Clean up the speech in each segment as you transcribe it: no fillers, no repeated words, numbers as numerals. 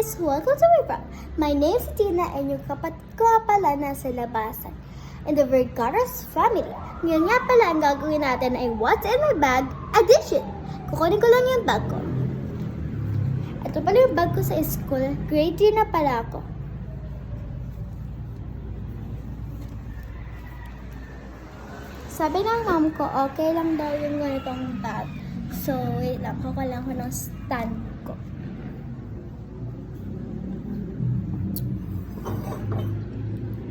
guys! Welcome to my vlog. My name is Tina and yung kapatid ko pala nasa labasan. In the Vergara's family. Ngayon nga pala ang gagawin natin ay What's in my bag edition. Kukunin ko lang yung bag ko. Ito pala yung bag ko sa school. Grade 3 na pala ako. Sabi ng mom ko, okay lang daw yung ganitong bag. So, wait lang. Kukulang ko ng stand ko.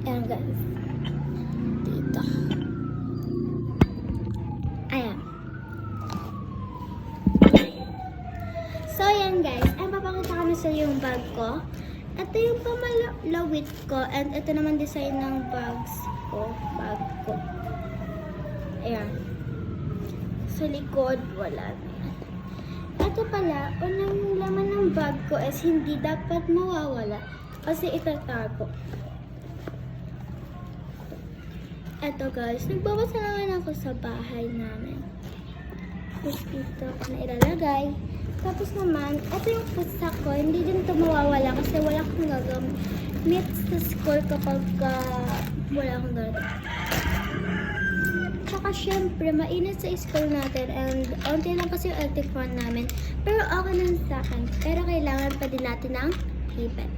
Ayan guys. Dito. Ayan. So, ayan guys. Ay, papakita kami sa yung bag ko. Ito yung pamalawit ko. And ito naman design ng bags ko. Bag ko. Ayan. Sa likod, wala na yan. Ito pala, unang laman ng bag ko is hindi dapat mawawala kasi itatago. Ito guys, nagbabasa naman ako sa bahay namin. Tapos dito ako na ilalagay. Tapos naman, ito yung pusa ko, hindi din ito mawawala kasi wala akong gagamit sa school kapag wala akong ganito. Tsaka syempre, mainit sa school natin and onti lang kasi yung electric fan namin. Pero okay lang sa akin. Pero kailangan pa din natin ng ribbon.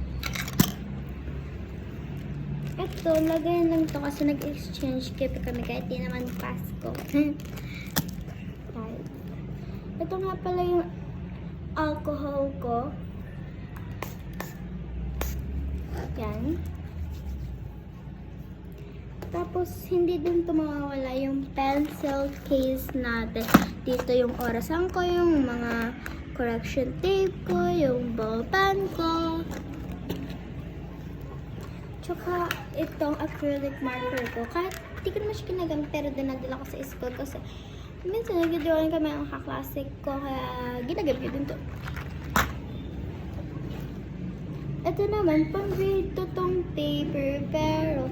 Ito, lagayan lang to kasi nag-exchange gift kami kahit di naman Pasko. Ito nga pala yung alcohol ko. Yan. Tapos, hindi din ito mawawala yung pencil case natin. Dito yung orasan ko, yung mga correction tape ko, yung ball pen ko. Tsaka, itong acrylic marker ko. Kahit hindi ko naman siya ginagamit, pero dinadala ko sa school kasi minsan nag-drawing kami ang kaklase ko, kaya ginagamit ko din ito. Ito naman, pang grade 2 tong paper, pero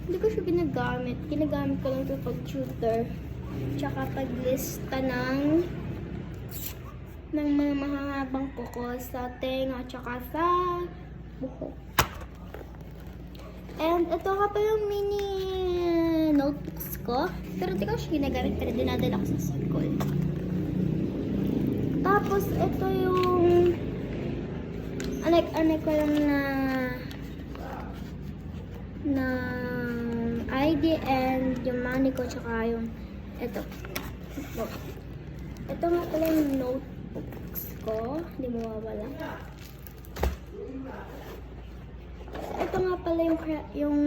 hindi ko siya ginagamit. Ginagamit ko lang ito pag tutor. Tsaka paglista ng mga mahabang kuko sa tenga tsaka sa buhok. And ito nga pa yung mini notebooks ko. Pero hindi ko siya ginagamit, pero dinadala ko sa school. Tapos ito yung anek ko lang na ID and yung money ko tsaka yung ito. Ito nga pala yung notebooks ko. Hindi mawawala. Ito nga pala yung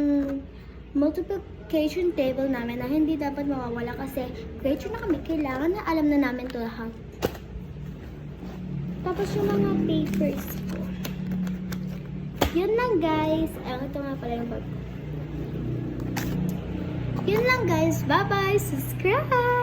multiplication table namin na hindi dapat mawawala kasi grade 2 na kami. Kailangan na alam na namin ito lahat. Tapos yung mga papers ko. Yun lang guys. Ito nga pala yung bag ko. Yun lang guys. Bye-bye. Subscribe!